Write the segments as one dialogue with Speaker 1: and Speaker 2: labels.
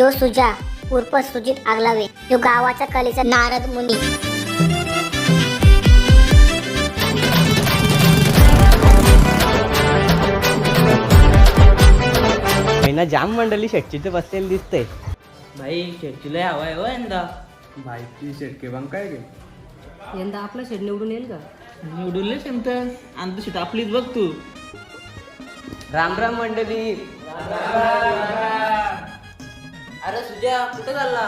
Speaker 1: यो सुजा उर्फ सुजित आगलावे, यो गावाच्या कलेचा नारद मुनी.
Speaker 2: महिना जाम मंडळी शेटचीच बसलेली दिसते.
Speaker 3: भाई शेटचीला हवाय हो यंदा.
Speaker 4: भाई ती शेटके बांग काय गे
Speaker 5: यंदा आपला शेट निवडून येईल का?
Speaker 3: निवडून शेमत आणि तू शेट आपलीच बघ तू.
Speaker 2: राम राम मंडळी.
Speaker 3: अरे सुजा कुठे चालला?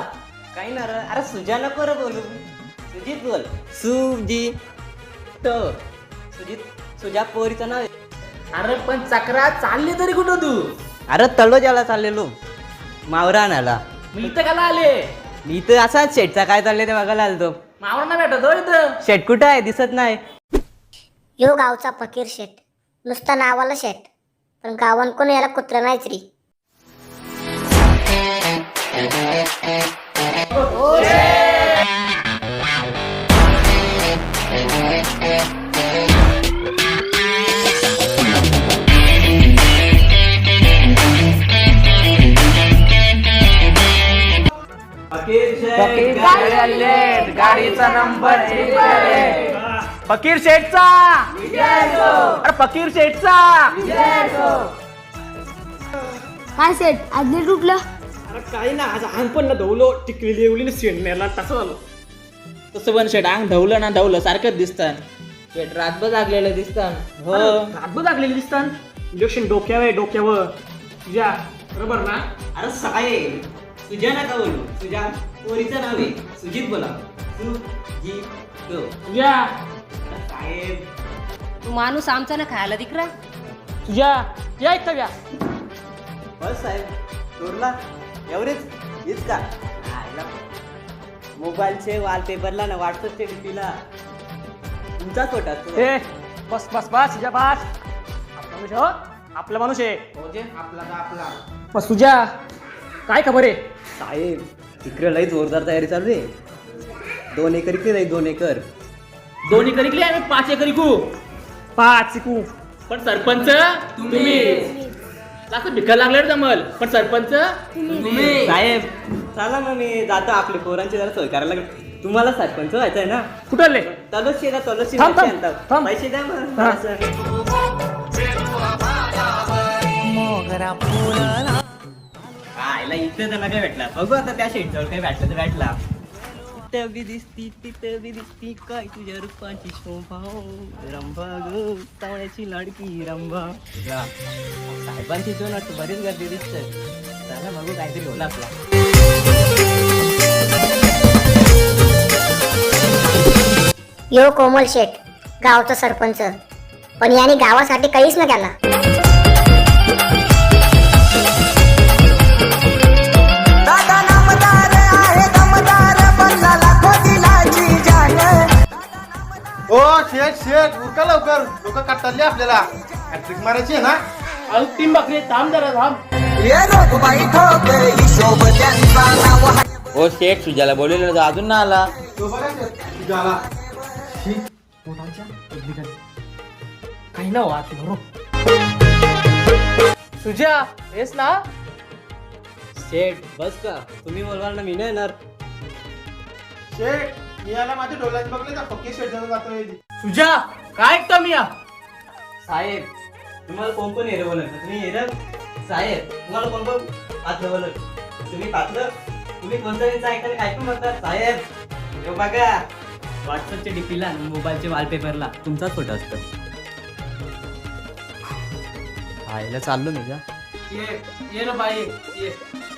Speaker 2: काही ना रे. अरे सुजा नको रे बोलू, सुजित बोल. सुजा पोरीचं नाव आहे.
Speaker 3: अरे पण चक्रा चालली तरी कुठं तू?
Speaker 2: अरे तळोजाला चाललेलो मावरा आणायला.
Speaker 3: मी इथं काला आले?
Speaker 2: मी तर असाच शेटचा काय चाललंय ते बघायला आलतो.
Speaker 3: मावरा ना भेटत हो इथं.
Speaker 2: शेट कुठं आहे? दिसत नाही.
Speaker 1: यो गावचा फकीर शेट, नुसता नावाला शेट, पण गावान कोण याला कुत्रा नाहीच री.
Speaker 3: गाडीचा नंबर फकीर शेठचा. अरे फकीर शेठचा.
Speaker 5: काय सेट आज नीट उठलं?
Speaker 4: अरे काही ना आज अंग पण ना धवलो टिकलेली एवढी शेंडण्याला तसं झालं.
Speaker 3: तसं पण शेट अंग धवलं ना धवलं सारखंच दिसतात. शेट रातभर लागलेलं दिसतात. हो
Speaker 4: रातभर लागलेली दिसतात. इलेक्शन डोक्यावर तुझ्या बरोबर ना.
Speaker 2: अरे साहेब सुजा नका बोलू, सुजा पोरीचं नाव आहे. सुजित बोला. सुजित.
Speaker 4: तुझ्या
Speaker 2: साहेब
Speaker 5: तू माणूस आमचा ना खायला दिकरा.
Speaker 4: तुझ्या या इथं या.
Speaker 2: बस साहेब चोरला एवढेच हेच का? मोबाईलचे वॉलपेपरला ना व्हॉट्सअपचे डीपीला तुमचाच फोटो असतो.
Speaker 4: ए बस बस बस तुझ्या बस. आपला माणूस हो, आपला माणूस आहे. आपला बस तुझ्या काय खबर आहे?
Speaker 2: साहेब तिकडे लई जोरदार तयारी चालू आहे. 2 एकर इकडे नाही, 2 एकर.
Speaker 3: 2 एकर इकले आम्ही 5 एकर इकू.
Speaker 4: 5 शिकू.
Speaker 3: पण सरपंच तुम्ही. असं भिका लागल्यावर जमल पण सरपंच तुम्ही.
Speaker 2: साहेब चला मग मी जातो. आपल्या पोरांची जरा सोय करायला लागेल. तुम्हाला सरपंच व्हायचं आहे ना?
Speaker 4: कुठं आले?
Speaker 2: तलसी
Speaker 4: थांब, थांब.
Speaker 2: पैसे द्या मग.
Speaker 4: हा.
Speaker 2: आयला इथे त्याला काय भेटला बघू आता. त्या शेटजवळ काही भेटलं तर भेटला. तिथं बी दिसती काय तुझ्या रूपाची शोभा रंभा ग तावळ्याची लाडकी रंभा. साहेबांची दोन वाटतं बरीच गर्दी दिसते. त्याला बघू काहीतरी होला आपला.
Speaker 1: यो कोमल शेट गावचा सरपंच, पण याने गावासाठी काहीच न केला.
Speaker 6: ओ शेट शेट उरका लवकर. लोक कट्टाले आपल्याला. हॅट्रिक मारायची आहे ना.
Speaker 4: अजून 3 बकरी थांब जरा थांब.
Speaker 2: ओ शेठ सुजाला बोललेलं अजून ना आला.
Speaker 6: तो बघा तुझ्या आला.
Speaker 4: काही ना वाट बरो. तुझ्या हेच ना.
Speaker 2: शेठ बस का तुम्ही बोलवाल ना मी नाही येणार.
Speaker 6: शेट मी याला माझ्या डोळ्यात बघले का पक्की शेट जवळ जातोय.
Speaker 4: तुझ्या काय ऐकतो मी या?
Speaker 2: साहेब तुम्हाला कोण कोण हेरे बोलत तुम्ही हेर. साहेब तुम्हाला कोण कोण पात्र बोलत तुम्ही पात्र. तुम्ही कोणतं ऐकताना काय पण बघतात. साहेब हे बघा व्हॉट्सअपच्या डीपीला मोबाईलच्या वॉलपेपरला तुमचाच फोटो असतो. आईला चाललो मी का.
Speaker 4: ये ना बाई ये.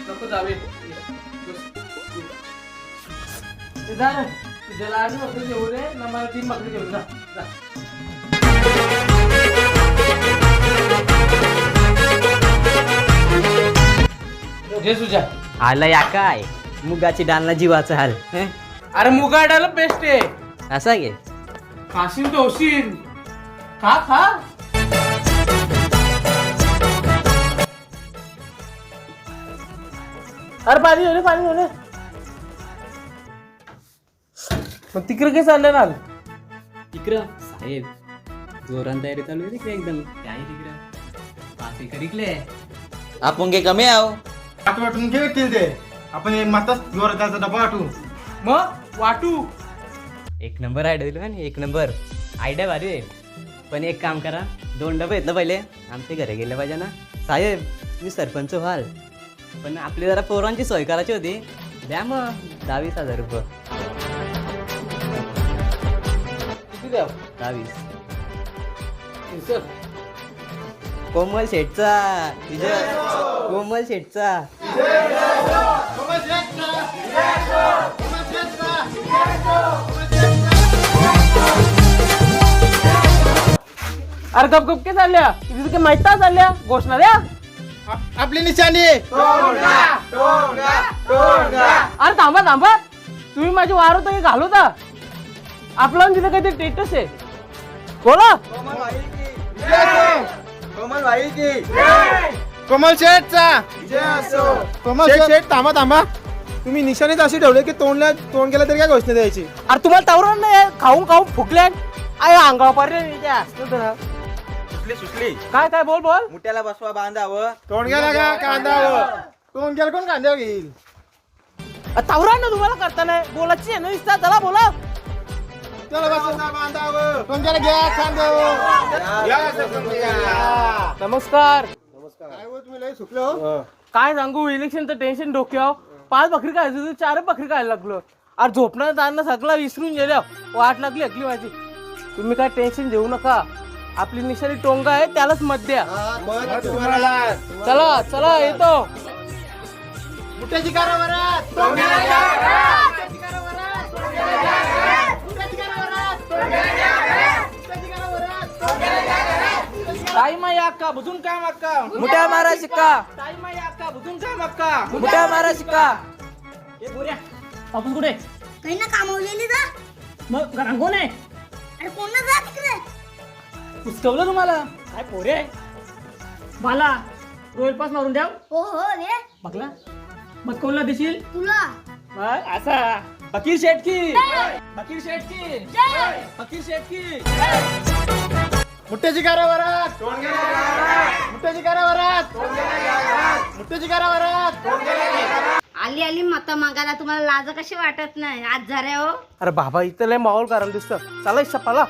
Speaker 4: नको जावे. तुझ्याला आधी बकरी घेऊ दे ना. मला 3 बकरी घेऊन जा. जे तुझ्या
Speaker 2: आला या काय मुगाची डालना जीवाचा हाल.
Speaker 4: अरे मुगाडाला बेस्ट आहे.
Speaker 2: असा घे.
Speaker 4: खाशील तो होशील. खा खा. अरे पाणी होणे पाणी होणे. मग तिकडे काय चाललं ना?
Speaker 2: तिकडं साहेब जोरान तयारी चालू आहे तिकडे एकदम. काय तिकडं 5 एकर इकले.
Speaker 3: आपण काय कमी आहो.
Speaker 6: वाटून घेतील ते. आपण एक माताच जोराचा डबा वाटू.
Speaker 4: मग वाटू.
Speaker 2: एक नंबर आयडिया दिली आणि एक नंबर आयडिया भारी आहे. पण एक काम करा, 2 डबे येतलं पहिले, आमच्या घरी गेले पाहिजे ना. साहेब मी सरपंच व्हाल, पण आपली जरा पोरांची सोय करायची होती. द्या मग 10,000-20,000 रुपये.
Speaker 4: किती द्या?
Speaker 2: 10-20.
Speaker 4: सर
Speaker 2: कोमल शेठचा कोमल शेठचा.
Speaker 4: अरे गप गप के चालल्या तिथे काय माहित नाही चालल्या घोषणा द्या.
Speaker 6: आपली निशाणी.
Speaker 4: अरे थांबा थांबा, तुम्ही माझी वार होता घालवता. आपला तिथे काहीतरी स्टेटस आहे. बोला.
Speaker 6: कोमल शेठचा. कोमल शेठ थांबा थांबा. तुम्ही निशाणीच अशी ठेवले की तोंड केलं तरी काय घोषणा द्यायची.
Speaker 4: अरे तुम्हाला तवरण नाही खाऊन खाऊन फुकल्या. आय अंगावर पर्यंत
Speaker 6: सुटली.
Speaker 4: काय काय बोल बोल.
Speaker 6: मुठ्याला बसवा बांधावं. तोंड गेला का कांदावं. तोंड गेला कोण कांद्यावर घेईल.
Speaker 4: तवरण ना तुम्हाला करता नाही बोलायची आहे ना दिसता. चला बोला. नमस्कार. काय सांगू, इलेक्शनचं टेन्शन डोक्यावर. 5 बकरी खायचं 4 बकरी खायला लागलो. अरे झोपणं जाणं सगळं विसरून गेल्या. वाट लागली हकली माझी. तुम्ही काय टेन्शन घेऊ नका. आपली निशाणी टोंगा आहे, त्यालाच मत द्या. चला चला येतो.
Speaker 6: मुठ्याची करा वरात.
Speaker 4: टाइम आहे अक्का बुजून काम अक्का.
Speaker 2: मुठ्या मारा शिक्का.
Speaker 4: टाइम आहे अक्का बुजून काम अक्का.
Speaker 2: मुठ्या मारा शिक्का.
Speaker 4: ए बोऱ्या, आपण कुठे?
Speaker 1: काही ना कामवलेली जा.
Speaker 4: मग घरात कोण आहे?
Speaker 1: अरे कोण ना जा तिकडे.
Speaker 4: पुस्तवलं तुम्हाला काय पोरे? मला रोयल पास मारून द्या.
Speaker 1: हो हो रे.
Speaker 4: बघला मग कोणला देशील?
Speaker 1: तुला.
Speaker 4: असा फकीर शेठ की. फकीर शेठ की. फकीर शेठ की.
Speaker 6: मुठ्याची करा वरात. मुठ्याची करा वरात. मुठ्याची करा वरात.
Speaker 5: आली आली मतं मागायला तुम्हाला लाज कशी वाटत नाही? आज झऱ्या हो.
Speaker 4: अरे बाबा इथं लय माहोल करायला दिसतं. चला शपाला.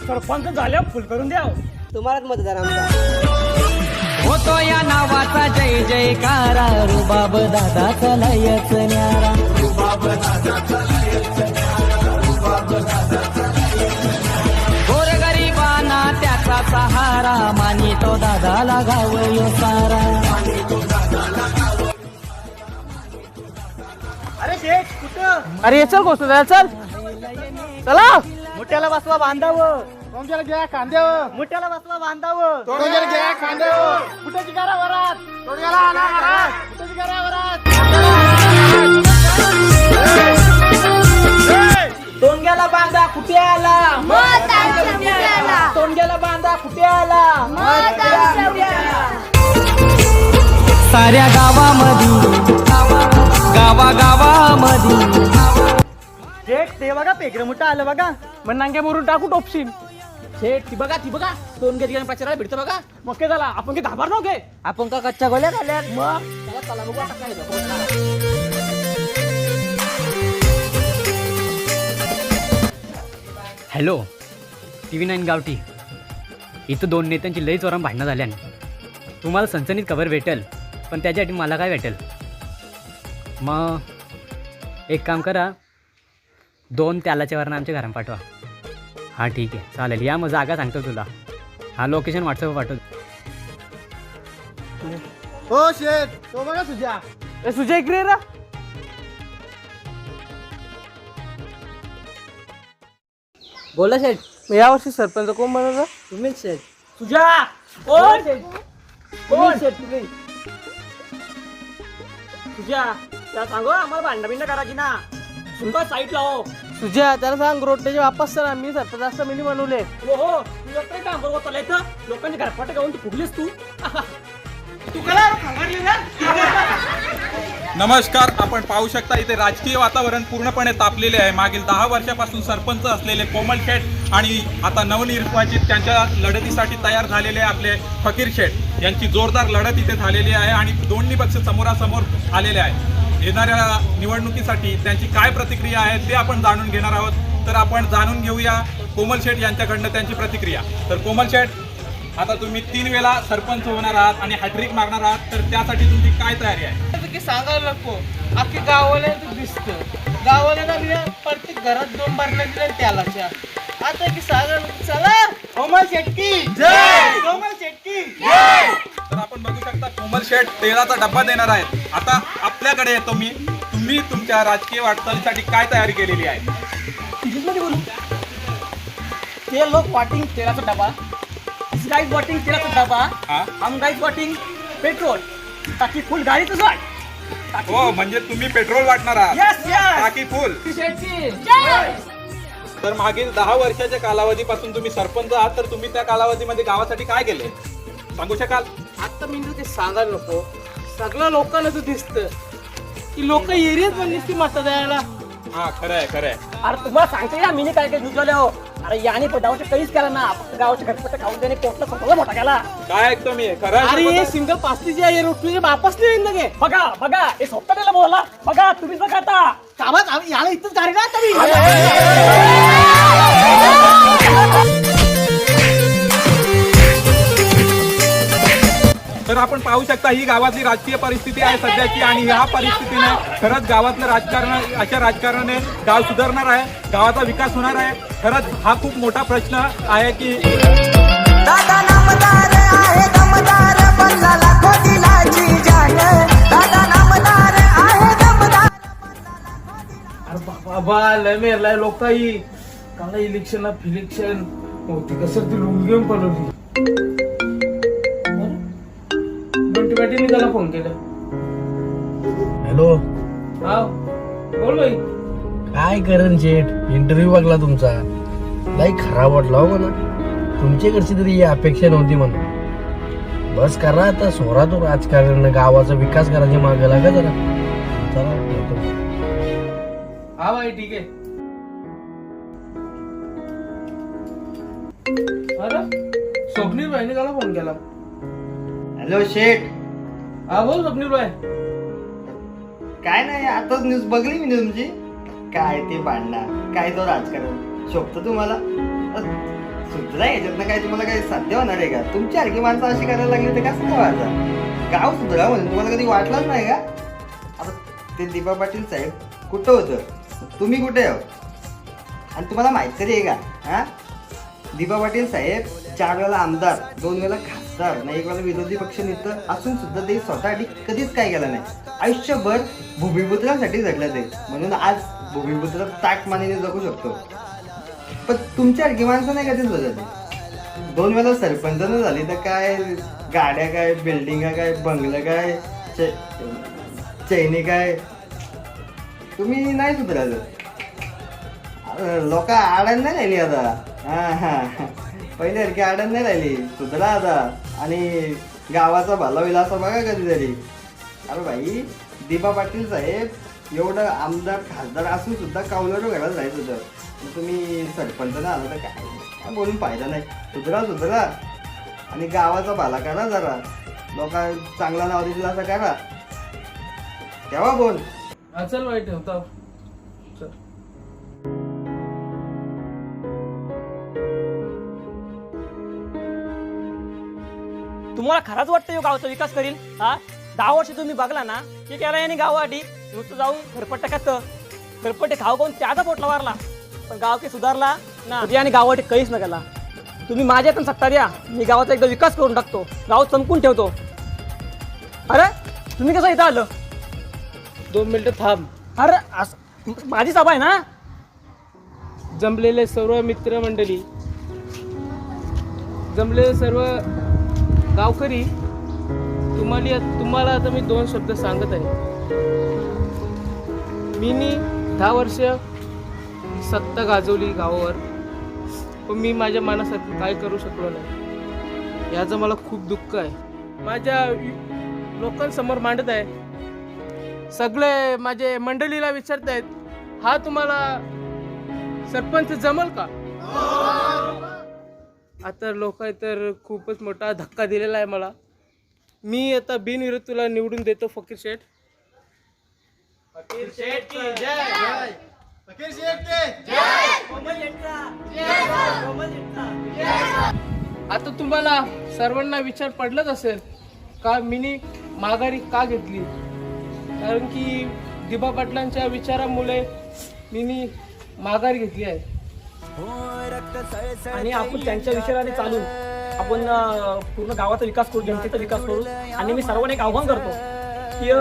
Speaker 4: सरपंच झाल्या फुल करून द्या.
Speaker 2: तुम्हालाच मतदान आमचा.
Speaker 7: होतो या नावाचा जय जयकारा. रुबाब दादाचा लयच न्यारा. गोरगरिबांना त्याचा सहारा. मानितो दादाला गाव यो सारा.
Speaker 4: अरे शेठ कुठं? अरे चल गोष्ट द्या चल. चला.
Speaker 6: मुठ्याला बसवा बांधावं. तोंड घ्या कांद्यावर.
Speaker 4: मुठ्याला बसला बांधावं.
Speaker 6: तोंड घ्या कांद्यावर. मुठ्याची करा वरात. तोंड गेला आला वरात. मुठ्याची करा वरात.
Speaker 4: टोंग्याला बांधा कुठे आला. टोंग्याला बांधा कुठे आला.
Speaker 7: साऱ्या गावामध्ये गावागावामध्ये.
Speaker 4: शेठ ते बघा पेकर मोठं आलं बघा. मग नांग्या मोरून टाकू टोपशीन. शेठ ती बघा टोंग्यात गेल्या प्रचाराला भेटतं बघा. मग काय झाला आपण काही घाबर नव्हते.
Speaker 2: आपण का कच्च्या गोल्या खाल्ल्या?
Speaker 4: मग चला बघू आता काय होतं.
Speaker 8: हॅलो TV9 गावठी. इथं 2 नेत्यांची लई जोरात भांडणं झाल्यान. तुम्हाला सनसनीत खबर भेटेल, पण त्याच्यासाठी मला काय भेटेल? मग एक काम करा, 2 त्यालाच्या वरनं आमच्या घरात पाठवा. हां ठीक आहे चालेल. या मग जागा सांगतो तुला. हां लोकेशन व्हॉट्सअपवर पाठवतो.
Speaker 6: हो शेठ तो बघा तुझ्या.
Speaker 4: सुजय इकडे रा.
Speaker 2: बोला शेठ.
Speaker 4: यावर्षी सरपंच कोण बनवलं?
Speaker 2: तुम्हीच शेठ.
Speaker 4: तुझ्या कोण? कोण तुम्ही? तुझ्या त्या सांगो आम्हाला भांडा बिंडा करायची ना. सुनबा साईट लाव. तुझ्या त्याला सांग रोडचे वापस सर आम्ही सरपंच जास्त मिनी बनवले. हो हो तुझं काय काम बरोबर इथं लोकांनी घरपाट गावून तू फुगलीस तू. तू कला खंगारली ना.
Speaker 9: नमस्कार. आपण पाहू शकता इथे राजकीय वातावरण पूर्णपणे तापलेले आहे. मागील 10 वर्षापासून सरपंच असलेले कोमल शेठ आणि आता नवनिर्वाचित त्यांच्या लढतीसाठी तयार झालेले आपले फकीर शेठ यांची जोरदार लढत इथे झालेली आहे आणि दोन्ही पक्ष समोरासमोर आलेले आहे. येणाऱ्या निवडणुकीसाठी त्यांची काय प्रतिक्रिया आहे ते आपण जाणून घेणार आहोत. तर आपण जाणून घेऊया कोमल शेठ यांच्याकडनं त्यांची प्रतिक्रिया. तर कोमल शेठ, आता तुम्ही 3 वेळा सरपंच होणार आहात आणि हॅट्रिक मारणार आहात, तर त्यासाठी तुमची काय तयारी आहे?
Speaker 4: की सांगायला नको, अख्खी गावाला दिसतं, गावाला लागल्या प्रत्येक घरात 2 बारण्या दिल्या त्यालाच्या. आता की सांगायला नको. चला कोमल शेट्टी जय, कोमल शेट्टी जय.
Speaker 9: तर आपण बघू शकता कोमल शेठ तेलाचा डब्बा देणार आहेत. आता आपल्याकडे येतो मी. तुम्ही तुमच्या राजकीय वाटचालीसाठी काय तयारी केलेली आहे?
Speaker 4: इंग्लिशमध्ये बोलू. ते लोक वॉटिंग तेलाचा डबा, गाइस वॉटिंग तेलाचा डबा,
Speaker 9: हा?
Speaker 4: हम गाइस वॉटिंग पेट्रोल, ताकि फुल गाडीचं जाय.
Speaker 9: हो, म्हणजे तुम्ही पेट्रोल वाटणार आहात.
Speaker 4: Yes yes.
Speaker 9: टाकी फुल. तर मागील 10 वर्षाच्या कालावधीपासून तुम्ही सरपंच आहात, तर तुम्ही त्या कालावधीमध्ये गावासाठी काय केले सांगू शकाल?
Speaker 4: आता मी ते सांगायला नको. सगळ्या लोकांना तर दिसतं की लोक एरियात पण दिसते मत द्यायला.
Speaker 9: हा, खरंय खरंय.
Speaker 4: अरे तुम्हाला सांगते या मी काय काय न्यूज हो. अरे याने गावाचं काहीच केलं ना, फक्त गावाच्या घरपट्ट खाऊन त्याने पोटला स्वतःला मोठा केला.
Speaker 9: काय ऐकतो मी? खरं
Speaker 4: अरे हे सिंगल पास्तीची आहे रोटलीचे बापच नाही लगे. बघा बघा हे स्वतः त्याला बोला. बघा तुम्हीच बघा आता कामात याला इथंच गाडी ना
Speaker 9: तर आपण पाहू शकता ही गावातली राजकीय परिस्थिती आहे सध्याची, आणि ह्या परिस्थितीने खरंच गावातलं राजकारण, अशा राजकारणाने गाव सुधारणार आहे, गावाचा विकास होणार आहे. खरंच हा खूप मोठा प्रश्न आहे की
Speaker 7: दादा नामदार आहे दमदार बनला लाखो दिलाची जान. दादा नामदार आहे दमदार.
Speaker 4: अरे बाबा लय मेरलाय लोकाई कांदा इलेक्शन फिलेक्शन होती कसं ती लुंगी घेऊन पडवली. बंटी त्याला फोन केला.
Speaker 10: हॅलो,
Speaker 4: हा बोल भाई.
Speaker 10: काय करण शेठ, इंटरव्ह्यू बघला तुमचा, लई खराब वाटला हो म्हणा. तुमच्याकडची तरी ही अपेक्षा नव्हती म्हणा. बस करा आता, सोरा तो राजकारण, गावाचा विकास करायची मागे लागा जरा. चला येतो.
Speaker 4: हा भाई ठीक आहे. अरे स्वप्नील भाईने त्याला फोन केला.
Speaker 2: हॅलो शेठ.
Speaker 4: हा बोल स्वप्नील भाई.
Speaker 2: काय नाही, आताच न्यूज बघली मी तुमची. काय ते भांडणं, काय तो राजकारण शोभतं तुम्हाला? सुधरा याच्यातनं काय तुम्हाला काय साध्य होणार आहे का? तुमची आणखी माणसं अशी करायला लागली तर कसं काय व्हायचं? गाव सुधरा म्हणून तुम्हाला कधी वाटलंच नाही का? आता ते दीपा पाटील साहेब कुठं होतं, तुम्ही कुठे आहो? आणि तुम्हाला माहित तरी आहे का? हा, दीपा पाटील साहेब 4 वेळा आमदार, 2 वेळा खासदार, नाही 1 वेळा विरोधी पक्ष नेते असून सुद्धा ते स्वतःसाठी कधीच काय केलं नाही. आयुष्यभर भूमिपुत्रांसाठी जगलं ते, म्हणून आज भूमिपुत्र ताट मानेने जगू शकतो. पण तुमच्यासारखी माणसं नाही कधीच बघत. 2 वेळा सरपंच न झाली तर काय गाड्या काय, बिल्डिंगा काय, बंगलं काय, चैनी काय, तुम्ही नाही सुधारलं. लोक आडण नाही राहिली आता. हा पहिल्यासारखी आडण नाही राहिली, सुधरा आता. आणि गावाचा भला होईल असं बघा कधीतरी. अरे भाई, दीपा पाटील साहेब एवढं आमदार खासदार असून सुद्धा कौलारू घरात राहायचं होतं. तुम्ही सरपंच ना आलं तर काय बोलून फायदा नाही. सुधरा आणि गावाचा भला करा जरा. लोक चांगला नाव दिला असं करा, तेव्हा बोल.
Speaker 4: चल भाई ठेवतो. चल. तुम्हाला खराच वाटतं यो गावचा विकास करील? हा, 10 वर्ष तुम्ही बघला ना की केला याने गावासाठी नुसतं जाऊन घरपट्ट्या खातं, घरपट्टे खाऊ खाऊन त्याचा पोटला वारला. पण गाव काही सुधारला ना आणि गावासाठी काहीच न केला. तुम्ही माझ्या पण सत्ता द्या, मी गावाचा एकदा विकास करून टाकतो, गाव चमकून ठेवतो. अरे तुम्ही कसं इथं आलं? 2 मिनिटं थांब. अरे असं माझी सभा आहे ना. जमलेले सर्व मित्रमंडळी, जमलेले सर्व गावकरी, तुम्हाला आता मी 2 शब्द सांगत आहे. मी 10 वर्ष सत्ता गाजवली गावावर, पण मी माझ्या मनासारखं काय करू शकलो नाही. याचं मला खूप दुःख आहे. माझ्या लोकांसमोर मांडत आहे. सगळे माझे मंडळीला विचारत आहेत, हा तुम्हाला सरपंच जमल का? आता लोक तर खूपच मोठा धक्का दिलेला आहे मला. मी आता बिनविरोध तुला निवडून देतो फकीर शेठ.
Speaker 6: फकीर शेठ की जय. फकीर शेठ की जय.
Speaker 4: आता तुम्हाला सर्वांना विचार पडलाच असेल का मीनी माघारी का घेतली. कारण की दिबा पाटलांच्या विचारामुळे मीनी माघार घेतली आहे.
Speaker 2: आणि आपण त्यांच्या विचाराने चालून आपण पूर्ण गावाचा विकास करू, जनतेचा विकास करू. आणि मी सर्वांना एक आव्हान करतो की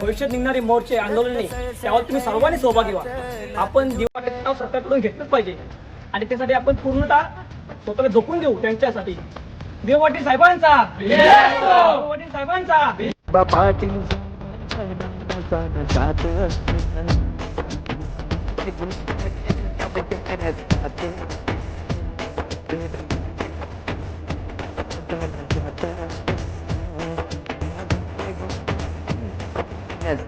Speaker 2: भविष्यात निघणारे मोर्चे आंदोलने त्यावर तुम्ही सर्वांनी सहभागी व्हा. आपण दिवाळीचं नाव सरकारकडून घेतलंच पाहिजे आणि त्यासाठी आपण पूर्णतः स्वतःला झोकून देऊ त्यांच्यासाठी. देव पाटील साहेबांचा, देव पाटील साहेबांचा.
Speaker 7: Yes,